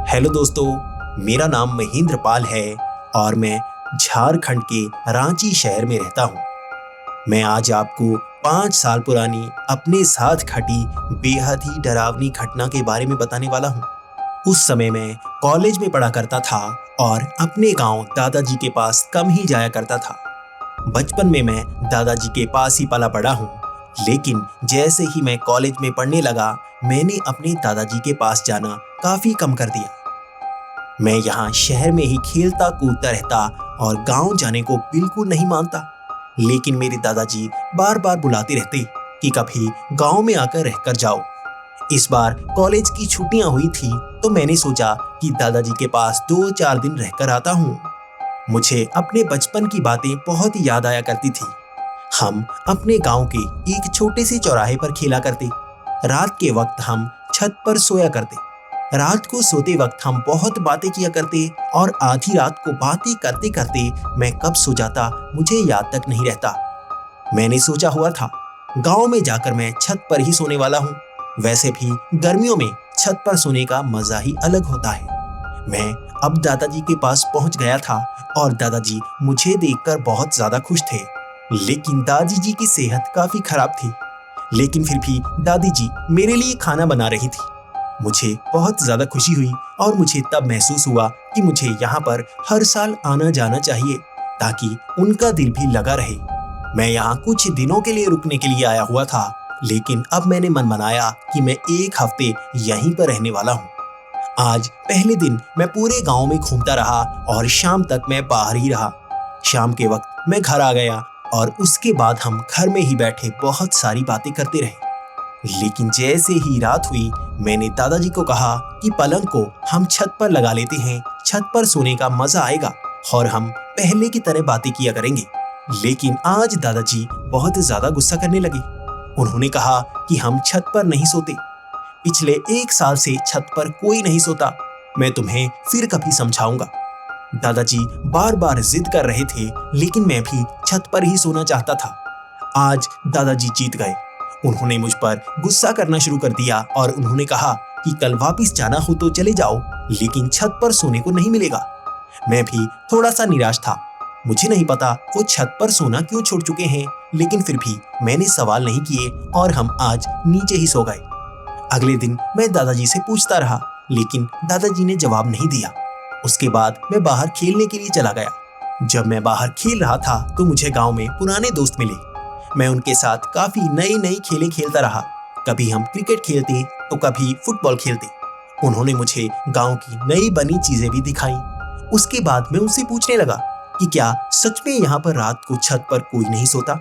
Hello दोस्तों, मेरा नाम महेंद्र पाल है और मैं झारखंड के रांची शहर में रहता हूँ। मैं आज आपको 5 साल पुरानी अपने साथ घटी बेहद ही डरावनी घटना के बारे में बताने वाला हूँ। उस समय मैं कॉलेज में पढ़ा करता था और अपने गांव दादाजी के पास कम ही जाया करता था। बचपन में मैं दादाजी के पास ही पला बड़ा हूँ, लेकिन जैसे ही मैं कॉलेज में पढ़ने लगा, मैंने अपने दादाजी के पास जाना काफी कम कर दिया। मैं यहाँ शहर में ही खेलता कूदता रहता और गांव जाने को बिल्कुल नहीं मानता। लेकिन मेरे दादाजी बार बार बुलाते रहते कि कभी गांव में आकर रहकर जाओ। इस बार कॉलेज की छुट्टियां हुई थी तो मैंने सोचा कि दादाजी के पास 2-4 दिन रहकर आता हूँ। मुझे अपने बचपन की बातें बहुत ही याद आया करती थी। हम अपने गांव के एक छोटे से चौराहे पर खेला करते। रात के वक्त हम छत पर सोया करते। रात को सोते वक्त हम बहुत बातें किया करते और आधी रात को बातें करते करते मैं कब सो जाता मुझे याद तक नहीं रहता। मैंने सोचा हुआ था गांव में जाकर मैं छत पर ही सोने वाला हूँ। वैसे भी गर्मियों में छत पर सोने का मजा ही अलग होता है। मैं अब दादाजी के पास पहुंच गया था और दादाजी मुझे देखकर बहुत ज्यादा खुश थे। लेकिन दादी जी की सेहत काफी खराब थी। लेकिन फिर भी दादी जी मेरे लिए खाना बना रही थी। मुझे बहुत ज्यादा खुशी हुई और मुझे तब महसूस हुआ कि मुझे यहाँ पर हर साल आना जाना चाहिए ताकि उनका दिल भी लगा रहे। मैं यहाँ कुछ दिनों के लिए रुकने के लिए आया हुआ था, लेकिन अब मैंने मन बनाया कि मैं 1 हफ्ते यहीं पर रहने वाला हूँ। आज पहले दिन मैं पूरे गांव में घूमता रहा और शाम तक मैं बाहर ही रहा। शाम के वक्त मैं घर आ गया और उसके बाद हम घर में ही बैठे बहुत सारी बातें करते रहे। लेकिन जैसे ही रात हुई, मैंने दादाजी को कहा कि पलंग को हम छत पर लगा लेते हैं, छत पर सोने का मजा आएगा और हम पहले की तरह बातें किया करेंगे। लेकिन आज दादाजी बहुत ज्यादा गुस्सा करने लगे। उन्होंने कहा कि हम छत पर नहीं सोते। पिछले 1 साल से छत पर कोई नहीं सोता। मैं तुम्हें फिर कभी समझाऊंगा। दादाजी बार बार जिद कर रहे थे, लेकिन मैं भी छत पर ही सोना चाहता था। आज दादाजी जीत गए। उन्होंने मुझ पर गुस्सा करना शुरू कर दिया और उन्होंने कहा कि कल वापस जाना हो तो चले जाओ, लेकिन छत पर सोने को नहीं मिलेगा। मैं भी थोड़ा सा निराश था। मुझे नहीं पता वो छत पर सोना क्यों छोड़ चुके हैं, लेकिन फिर भी मैंने सवाल नहीं किए और हम आज नीचे ही सो गए। अगले दिन मैं दादाजी से पूछता रहा, लेकिन दादाजी ने जवाब नहीं दिया। उसके बाद मैं बाहर खेलने के लिए चला गया। जब मैं बाहर खेल रहा था तो मुझे गांव में पुराने दोस्त मिले। मैं उनके साथ काफी नई खेलें खेलता रहा। कभी हम क्रिकेट खेलते तो कभी फुटबॉल खेलते। उन्होंने मुझे गांव की नई बनी चीजें भी दिखाई। उसके बाद मैं उनसे पूछने लगा कि क्या सच में यहाँ पर रात को छत पर कोई नहीं सोता।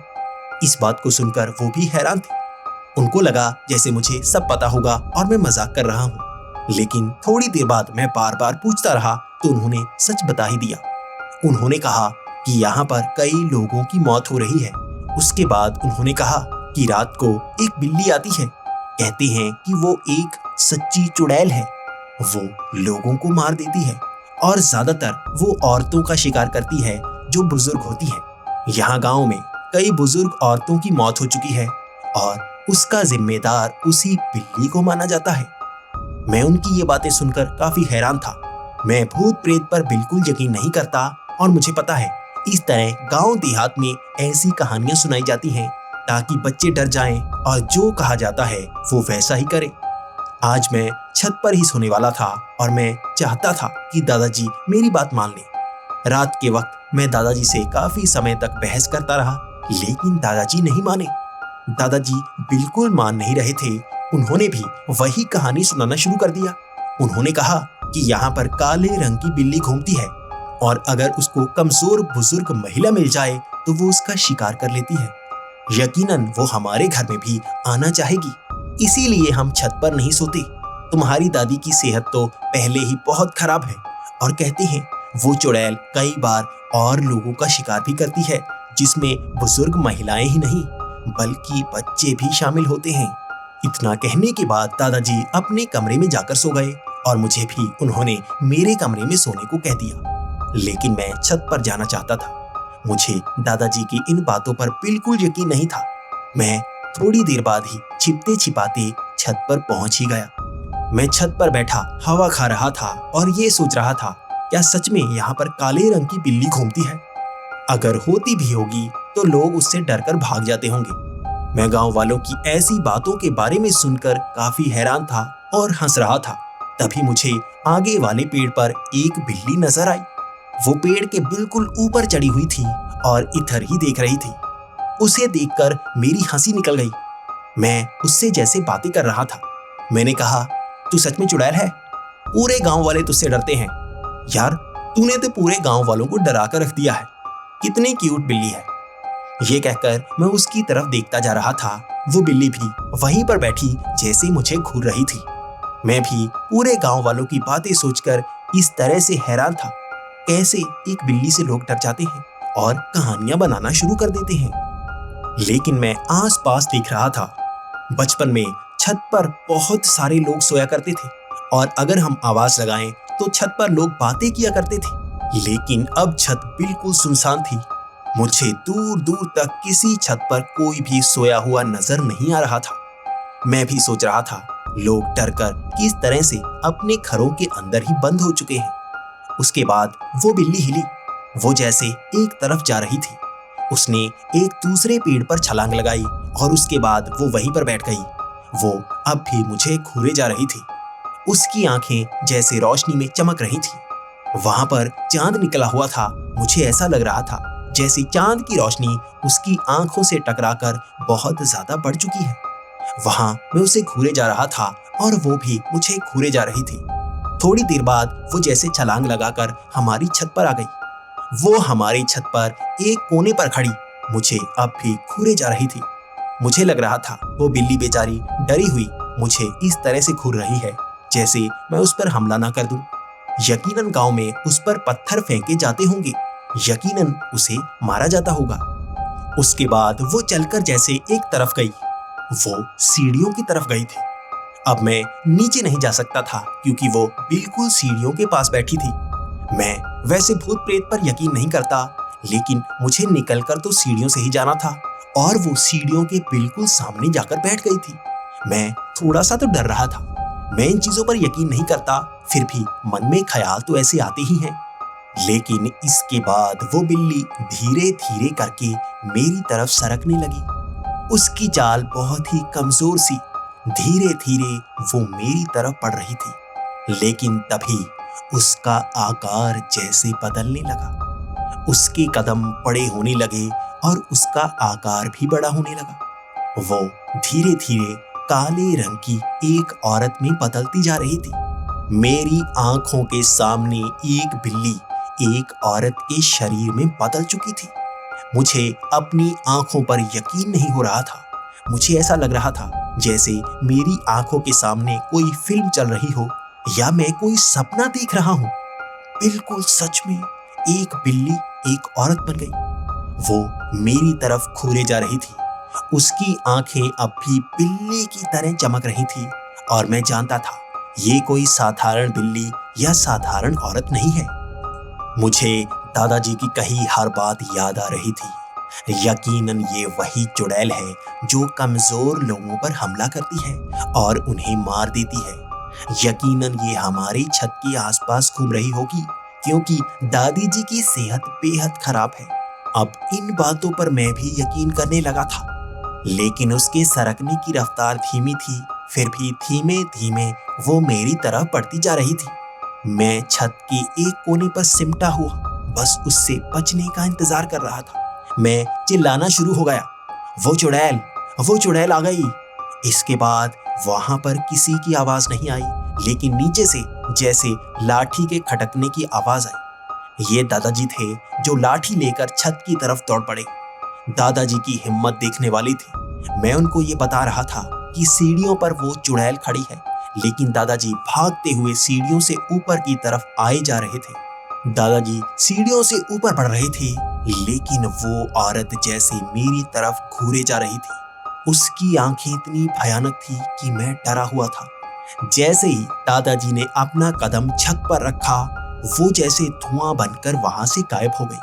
इस बात को सुनकर वो भी हैरान थे। उनको लगा जैसे मुझे सब पता होगा और मैं मजाक कर रहा हूँ। लेकिन थोड़ी देर बाद मैं बार बार पूछता रहा तो उन्होंने सच बता ही दिया। उन्होंने कहा कि यहाँ पर कई लोगों की मौत हो रही है। उसके बाद उन्होंने कहा कि रात को एक बिल्ली आती है। कहते हैं कि वो एक सच्ची चुड़ैल है। वो लोगों को मार देती है और ज्यादातर वो औरतों का शिकार करती है जो बुजुर्ग होती है। यहाँ गांव में कई बुजुर्ग औरतों की मौत हो चुकी है और उसका जिम्मेदार उसी बिल्ली को माना जाता है। मैं उनकी ये बातें सुनकर काफी हैरान था। मैं भूत प्रेत पर बिल्कुल यकीन नहीं करता और मुझे पता है इस तरह गांव देहात में ऐसी कहानियां सुनाई जाती हैं ताकि बच्चे डर जाएं और जो कहा जाता है वो वैसा ही करें। आज मैं छत पर ही सोने वाला था और मैं चाहता था कि दादाजी मेरी बात मान लें। रात के वक्त मैं दादाजी से काफी समय तक बहस करता रहा, लेकिन दादाजी नहीं माने। दादाजी बिल्कुल मान नहीं रहे थे। उन्होंने भी वही कहानी सुनाना शुरू कर दिया। उन्होंने कहा कि यहाँ पर काले रंग की बिल्ली घूमती है और अगर उसको कमजोर बुजुर्ग महिला मिल जाए तो वो उसका शिकार कर लेती है। यकीनन वो हमारे घर में भी आना चाहेगी, इसीलिए हम छत पर नहीं सोते। तुम्हारी दादी की सेहत तो पहले ही बहुत खराब है और कहते हैं वो चुड़ैल कई बार और लोगों का शिकार भी करती है, जिसमें बुजुर्ग महिलाएं ही नहीं बल्कि बच्चे भी शामिल होते हैं। इतना कहने के बाद दादाजी अपने कमरे में जाकर सो गए और मुझे भी उन्होंने मेरे कमरे में सोने को कह दिया। लेकिन मैं छत पर जाना चाहता था। मुझे दादाजी की इन बातों पर बिल्कुल यकीन नहीं था। मैं थोड़ी देर बाद ही छिपते छिपाते छत पर पहुंच ही गया। मैं छत पर बैठा हवा खा रहा था और ये सोच रहा था, क्या सच में यहाँ पर काले रंग की बिल्ली घूमती है? अगर होती भी होगी तो लोग उससे डरकर भाग जाते होंगे। मैं गांव वालों की ऐसी बातों के बारे में सुनकर काफी हैरान था और हंस रहा था। तभी मुझे आगे वाले पेड़ पर एक बिल्ली नजर आई। वो पेड़ के बिल्कुल ऊपर चढ़ी हुई थी और इधर ही देख रही थी। उसे देखकर मेरी हंसी निकल गई। मैं उससे जैसे बातें कर रहा था। मैंने कहा, तू सच में चुड़ैल है? पूरे गांव वाले तुझसे डरते हैं। यार, तूने तो पूरे गांव वालों को डरा कर रख दिया है। कितनी क्यूट बिल्ली है। ये कहकर मैं उसकी तरफ देखता जा रहा था। वो बिल्ली भी वहीं पर बैठी जैसे मुझे घूर रही थी। मैं भी पूरे गांव वालों की बातें सोचकर इस तरह से हैरान था, कैसे एक बिल्ली से लोग डर जाते हैं और कहानियां बनाना शुरू कर देते हैं। लेकिन मैं आसपास देख रहा था। बचपन में छत पर बहुत सारे लोग सोया करते थे और अगर हम आवाज लगाएं तो छत पर लोग बातें किया करते थे। लेकिन अब छत बिल्कुल सुनसान थी। मुझे दूर दूर तक किसी छत पर कोई भी सोया हुआ नजर नहीं आ रहा था। मैं भी सोच रहा था, लोग डरकर किस तरह से अपने घरों के अंदर ही बंद हो चुके हैं। उसके बाद वो बिल्ली हिली। वो जैसे एक तरफ जा रही थी। उसने एक दूसरे पेड़ पर छलांग लगाई और उसके बाद वो वहीं पर बैठ गई। वो अब भी मुझे घूरे जा रही थी। उसकी आंखें जैसे रोशनी में चमक रही थी। वहां पर चांद निकला हुआ था। मुझे ऐसा लग रहा था जैसे चांद की रोशनी उसकी आंखों से टकराकर बहुत ज्यादा बढ़ चुकी है। वहां मैं उसे घूरे जा रहा था और वो भी मुझे घूरे जा रही थी। थोड़ी देर बाद वो जैसे छलांग लगाकर हमारी छत पर आ गई। वो हमारी छत पर एक कोने पर खड़ी मुझे अब भी घूरे जा रही थी। मुझे लग रहा था वो बिल्ली बेचारी डरी हुई मुझे इस तरह से घूर रही है जैसे मैं उस पर हमला ना कर दूं। यकीनन गांव में उस पर पत्थर फेंके जाते होंगे। यकीनन उसे मारा जाता होगा। उसके बाद वो चलकर जैसे एक तरफ गई। वो सीढ़ियों की तरफ गई थी। अब मैं नीचे नहीं जा सकता था क्योंकि वो बिल्कुल सीढ़ियों के पास बैठी थी। मैं वैसे भूत प्रेत पर यकीन नहीं करता, लेकिन मुझे निकलकर तो सीढ़ियों से ही जाना था और वो सीढ़ियों के बिल्कुल सामने जाकर बैठ गई थी। मैं थोड़ा सा तो डर रहा था। मैं इन चीजों पर यकीन नहीं करता, फिर भी मन में ख्याल तो ऐसे आते ही हैं। लेकिन इसके बाद वो बिल्ली धीरे धीरे करके मेरी तरफ सरकने लगी। उसकी चाल बहुत ही कमजोर सी धीरे धीरे वो मेरी तरफ बढ़ रही थी। लेकिन तभी उसका आकार जैसे बदलने लगा। उसके कदम बड़े होने लगे और उसका आकार भी बड़ा होने लगा। वो धीरे धीरे काले रंग की एक औरत में बदलती जा रही थी। मेरी आंखों के सामने एक बिल्ली एक औरत के शरीर में बदल चुकी थी। मुझे अपनी आंखों पर यकीन नहीं हो रहा था। मुझे ऐसा लग रहा था जैसे मेरी आंखों के सामने कोई फिल्म चल रही हो या मैं कोई सपना देख रहा हूँ। बिल्कुल सच में एक बिल्ली एक औरत बन गई। वो मेरी तरफ घूरे जा रही थी। उसकी आंखें अब भी बिल्ली की तरह चमक रही थी और मैं जानता था ये कोई साधारण बिल्ली या साधारण औरत नहीं है। मुझे दादाजी की कही हर बात याद आ रही थी। यकीनन ये वही चुड़ैल है जो कमजोर लोगों पर हमला करती है और उन्हें मार देती है। यकीनन ये हमारी छत के आसपास घूम रही होगी क्योंकि दादी जी की सेहत बेहद खराब है। अब इन बातों पर मैं भी यकीन करने लगा था, लेकिन उसके सरकने की रफ्तार धीमी थी। फिर भी धीमे धीमे वो मेरी तरफ बढ़ती जा रही थी। मैं छत के एक कोने पर सिमटा हुआ बस उससे बचने का इंतजार कर रहा था। मैं चिल्लाना शुरू हो गया, वो चुड़ैल आ गई। इसके बाद वहां पर किसी की आवाज नहीं आई, लेकिन नीचे से जैसे लाठी के खटकने की आवाज आई। ये दादाजी थे जो लाठी लेकर छत की तरफ दौड़ पड़े। दादाजी की हिम्मत देखने वाली थी। मैं उनको ये बता रहा था कि सीढ़ियों पर वो चुड़ैल खड़ी है, लेकिन दादाजी भागते हुए सीढ़ियों से ऊपर की तरफ आए जा रहे थे। दादाजी सीढ़ियों से ऊपर बढ़ रहे थे, लेकिन वो औरत जैसे मेरी तरफ घूरे जा रही थी। उसकी आंखें इतनी भयानक थी कि मैं डरा हुआ था। जैसे ही दादाजी ने अपना कदम छत पर रखा, वो जैसे धुआं बनकर वहां से गायब हो गई।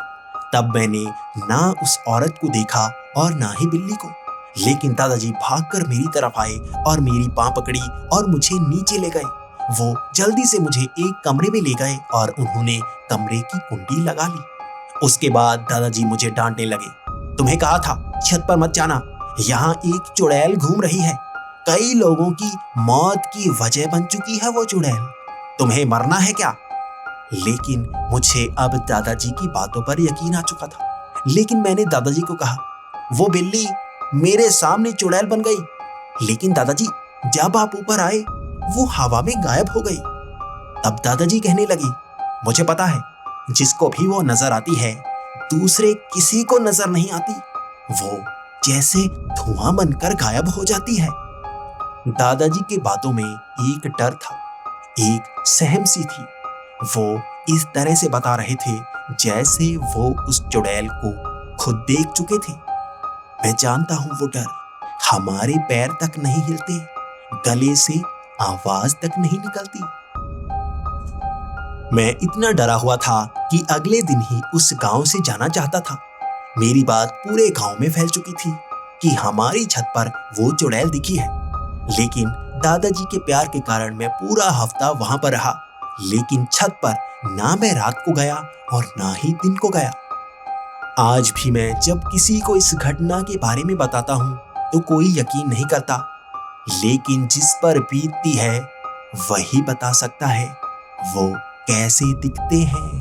तब मैंने ना उस औरत को देखा और ना ही बिल्ली को। लेकिन दादाजी भागकर मेरी तरफ आए और मेरी बांह पकड़ी और मुझे नीचे ले गए। वो जल्दी से मुझे एक कमरे में ले गए और उन्होंने कमरे की कुंडी लगा ली। उसके बाद दादाजी मुझे डांटने लगे, तुम्हें कहा था छत पर मत जाना, यहाँ एक चुड़ैल घूम रही है, कई लोगों की मौत की वजह बन चुकी है वो चुड़ैल, तुम्हें मरना है क्या? लेकिन मुझे अब दादाजी की बातों पर यकीन आ चुका था। लेकिन मैंने दादाजी को कहा, वो बिल्ली मेरे सामने चुड़ैल बन गई, लेकिन दादाजी जब आप ऊपर आए वो हवा में गायब हो गई। तब दादाजी कहने लगे, मुझे पता है जिसको भी वो नजर आती है दूसरे किसी को नजर नहीं आती, वो जैसे धुआं बनकर गायब हो जाती है। दादाजी की बातों में एक डर था, एक सहम सी थी। वो इस तरह से बता रहे थे जैसे वो उस चुड़ैल को खुद देख चुके थे। मैं जानता हूं वो डर, हमारे पैर तक नहीं हिलते, गले से आवाज तक नहीं निकलती। मैं इतना डरा हुआ था कि अगले दिन ही उस गांव से जाना चाहता था। मेरी बात पूरे गांव में फैल चुकी थी कि हमारी छत पर वो चुड़ैल दिखी है। लेकिन दादाजी के प्यार के कारण मैं पूरा हफ्ता वहां पर रहा, लेकिन छत पर ना मैं रात को गया और ना ही दिन को गया। आज भी मैं जब किसी को इस घटना के बारे में बताता हूं तो कोई यकीन नहीं करता, लेकिन जिस पर बीतती है वही बता सकता है वो कैसे दिखते हैं।